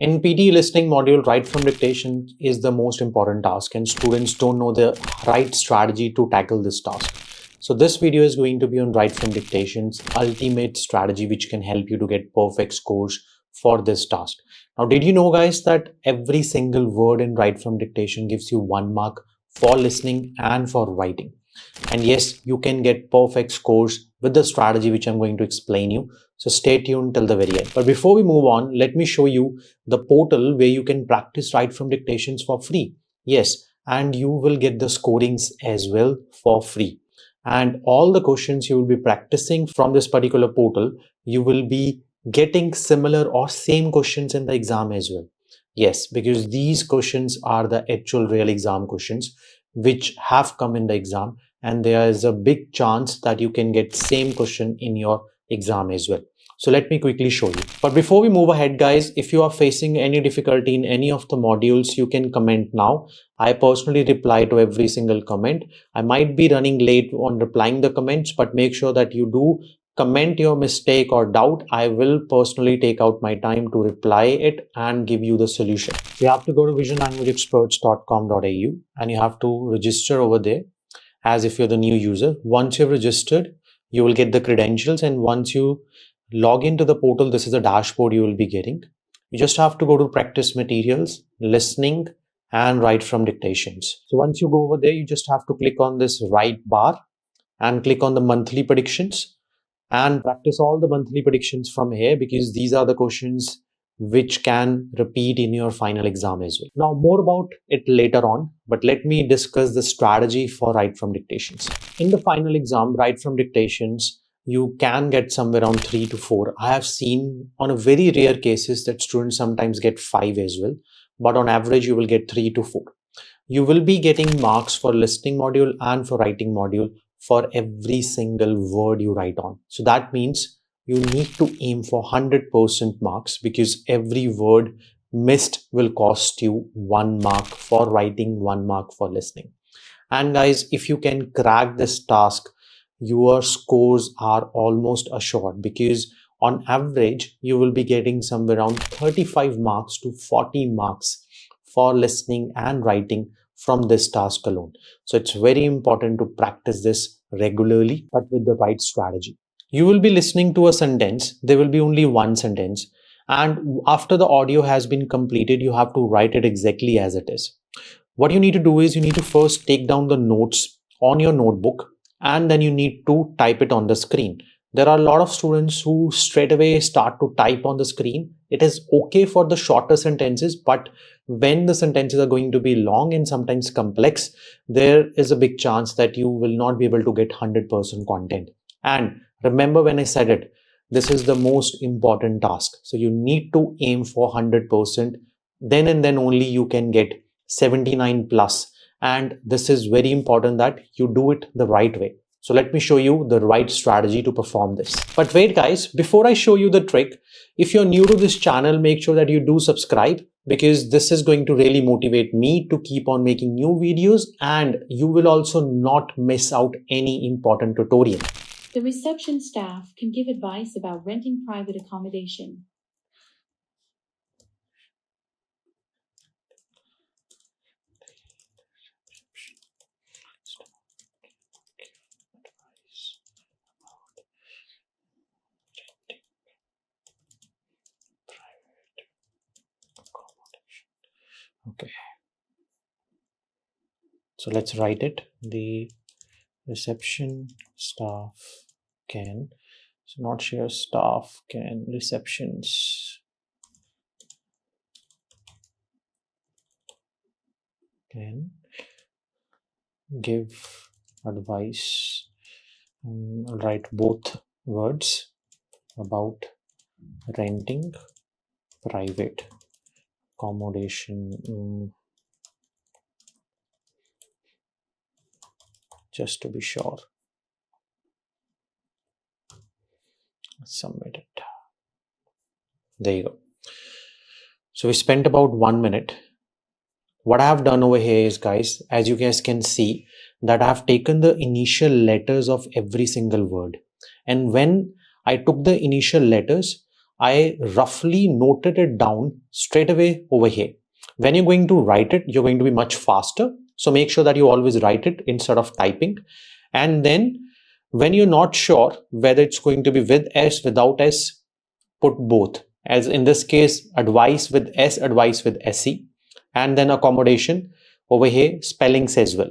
In PT listening module, write from dictation is the most important task, and students don't know the right strategy to tackle this task. So this video is going to be on write from dictation's ultimate strategy, which can help you to get perfect scores for this task. Now, did you know, guys, that every single word in write from dictation gives you 1 mark for listening and for writing? And yes, you can get perfect scores with the strategy which I'm going to explain you. So stay tuned till the very end. But before we move on, let me show you the portal where you can practice write from dictations for free. Yes, and you will get the scorings as well for free. And all the questions you will be practicing from this particular portal, you will be getting similar or same questions in the exam as well. Yes, because these questions are the actual real exam questions which have come in the exam, and there is a big chance that you can get same question in your exam as well. So let me quickly show you. But before we move ahead, guys, if you are facing any difficulty in any of the modules, you can comment now. I personally reply to every single comment. I might be running late on replying the comments, but make sure that you do comment your mistake or doubt. I will personally take out my time to reply it and give you the solution. You have to go to visionlanguageexperts.com.au and you have to register over there as if you're the new user. Once you've registered, you will get the credentials, and once you log into the portal, this is the dashboard you will be getting. You just have to go to practice materials, listening, and write from dictations. So once you go over there, you just have to click on this right bar and click on the monthly predictions and practice all the monthly predictions from here, because these are the questions which can repeat in your final exam as well. Now, more about it later on, but let me discuss the strategy for write from dictations. In the final exam, write from dictations, you can get somewhere around 3 to 4. I have seen on a very rare cases that students sometimes get 5 as well, but on average you will get 3 to 4. You will be getting marks for listening module and for writing module for every single word you write on. So that means you need to aim for 100% marks, because every word missed will cost you 1 mark for writing, 1 mark for listening. And guys, if you can crack this task, your scores are almost assured, because on average you will be getting somewhere around 35 marks to 40 marks for listening and writing from this task alone. So it's very important to practice this regularly, but with the right strategy. You will be listening to a sentence. There will be only one sentence, and after the audio has been completed, you have to write it exactly as it is. What you need to do is you need to first take down the notes on your notebook, and then you need to type it on the screen. There are a lot of students who straight away start to type on the screen. It is okay for the shorter sentences, but when the sentences are going to be long and sometimes complex, there is a big chance that you will not be able to get 100% content. And remember, when I said it, this is the most important task. So you need to aim for 100%. Then and then only you can get 79 plus. And this is very important that you do it the right way. So let me show you the right strategy to perform this. But wait, guys, before I show you the trick, if you're new to this channel, make sure that you do subscribe, because this is going to really motivate me to keep on making new videos, and you will also not miss out any important tutorial. The reception staff can give advice about renting private accommodation. Okay, so let's write it. The reception staff can, so not share, staff can, receptions can give advice. I'll write both words about renting private accommodation, just to be sure. Submit it. There you go. So we spent about 1 minute. What I have done over here is, guys, as you guys can see, that I have taken the initial letters of every single word. And when I took the initial letters, I roughly noted it down straight away over here. When you're going to write it, you're going to be much faster. So make sure that you always write it instead of typing. And then when you're not sure whether it's going to be with S, without S, put both. As in this case, advice with S, advice with SE, and then accommodation over here, spellings as well.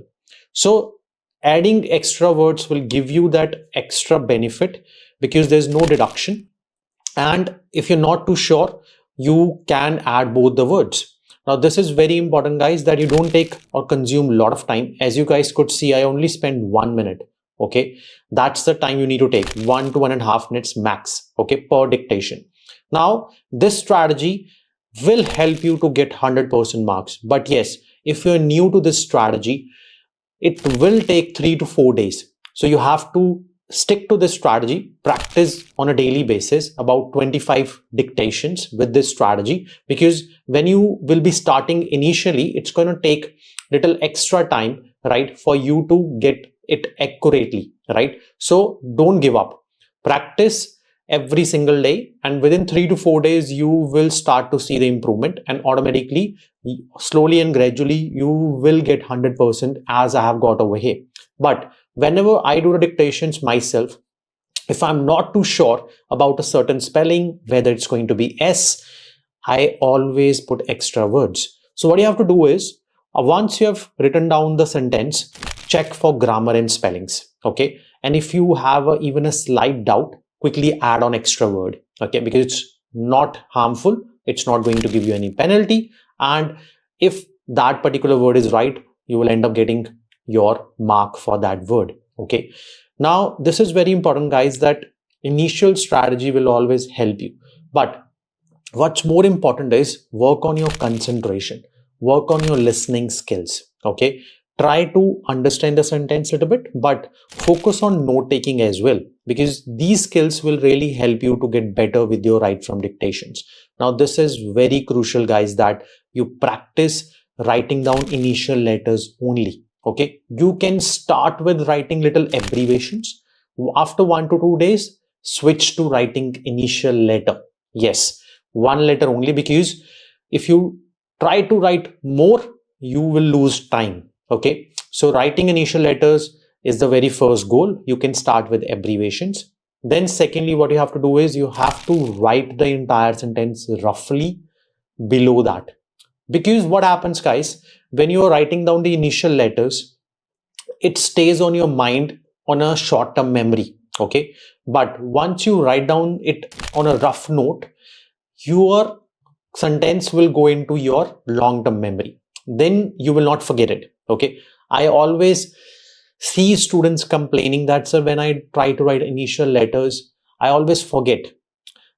So adding extra words will give you that extra benefit because there's no deduction. And if you're not too sure, you can add both the words. Now this is very important, guys, that you don't take or consume a lot of time. As you guys could see, I only spent 1 minute. Okay, that's the time you need to take, 1 to 1.5 minutes max, okay, per dictation. Now this strategy will help you to get 100% marks. But yes, if you're new to this strategy, it will take 3 to 4 days. So you have to stick to this strategy, practice on a daily basis about 25 dictations with this strategy, because when you will be starting initially, it's going to take little extra time, right, for you to get it accurately, right? So don't give up. Practice every single day, and within 3 to 4 days, you will start to see the improvement, and automatically, slowly and gradually, you will get 100% as I have got over here. But whenever I do the dictations myself, if I'm not too sure about a certain spelling, whether it's going to be S, I always put extra words. So what you have to do is, once you have written down the sentence, check for grammar and spellings, okay? And if you have even a slight doubt, quickly add on extra word, okay? Because it's not harmful, it's not going to give you any penalty. And if that particular word is right, you will end up getting your mark for that word, okay? Now this is very important, guys, that initial strategy will always help you, but what's more important is work on your concentration, work on your listening skills, okay? Try to understand the sentence a little bit, but focus on note taking as well, because these skills will really help you to get better with your write from dictations. Now this is very crucial, guys, that you practice writing down initial letters only. Okay, you can start with writing little abbreviations. After 1 to 2 days, switch to writing initial letter. Yes, one letter only, because if you try to write more, you will lose time. Okay, so writing initial letters is the very first goal. You can start with abbreviations. Then secondly, what you have to do is you have to write the entire sentence roughly below that. Because what happens, guys, when you are writing down the initial letters, it stays on your mind on a short-term memory, okay? But once you write down it on a rough note, your sentence will go into your long-term memory. Then you will not forget it, okay? I always see students complaining that, sir, when I try to write initial letters, I always forget.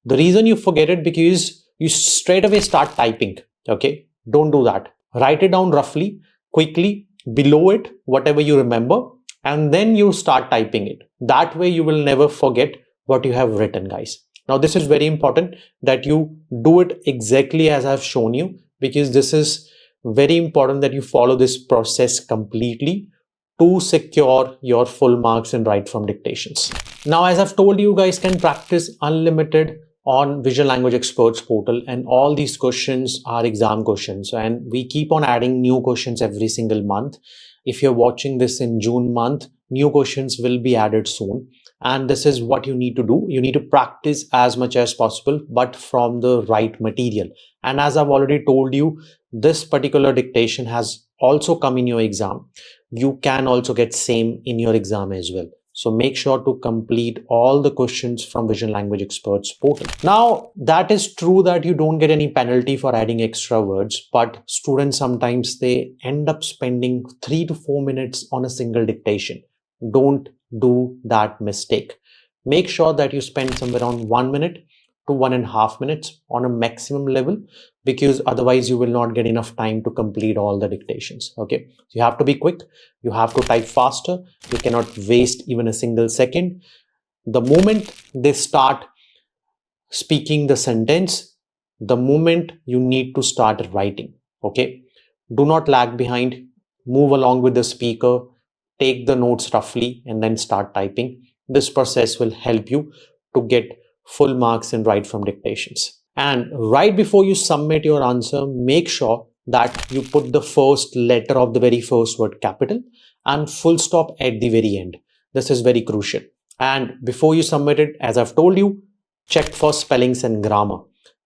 The reason you forget it because you straight away start typing, okay? Don't do that. Write it down roughly, quickly, below it, whatever you remember, and then you start typing it. That way you will never forget what you have written, guys. Now this is very important that you do it exactly as I've shown you, because this is very important that you follow this process completely to secure your full marks in write from dictations. Now, as I've told you, guys can practice unlimited on Visual Language Experts portal, and all these questions are exam questions, and we keep on adding new questions every single month. If you're watching this in June month, new questions will be added soon, and this is what you need to do. You need to practice as much as possible, but from the right material. And as I've already told you, this particular dictation has also come in your exam. You can also get same in your exam as well. So make sure to complete all the questions from Visual Language Experts portal. Now, that is true that you don't get any penalty for adding extra words, but students sometimes they end up spending 3 to 4 minutes on a single dictation. Don't do that mistake. Make sure that you spend somewhere around 1 minute to 1.5 minutes on a maximum level, because otherwise you will not get enough time to complete all the dictations. Okay, so you have to be quick, you have to type faster, you cannot waste even a single second. The moment they start speaking the sentence, the moment you need to start writing. Okay, do not lag behind, move along with the speaker, take the notes roughly, and then start typing. This process will help you to get full marks in write from dictations. And right before you submit your answer, make sure that you put the first letter of the very first word capital and full stop at the very end. This is very crucial. And before you submit it, as I've told you, check for spellings and grammar.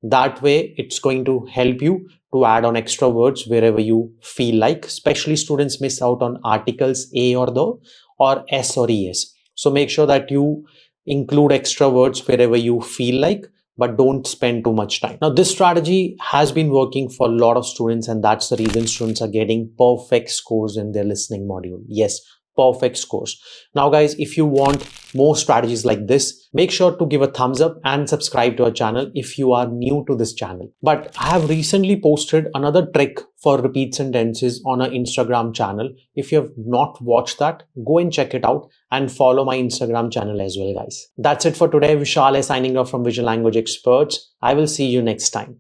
That way, it's going to help you to add on extra words wherever you feel like. Especially students miss out on articles A or the or S or ES. So make sure that you include extra words wherever you feel like, but don't spend too much time. Now, this strategy has been working for a lot of students, and that's the reason students are getting perfect scores in their listening module. Yes, perfect scores. Now, guys, if you want more strategies like this, make sure to give a thumbs up and subscribe to our channel if you are new to this channel. But I have recently posted another trick for repeat sentences on our Instagram channel. If you have not watched that, go and check it out and follow my Instagram channel as well, guys. That's it for today. Vishal is signing off from Vision Language Experts. I will see you next time.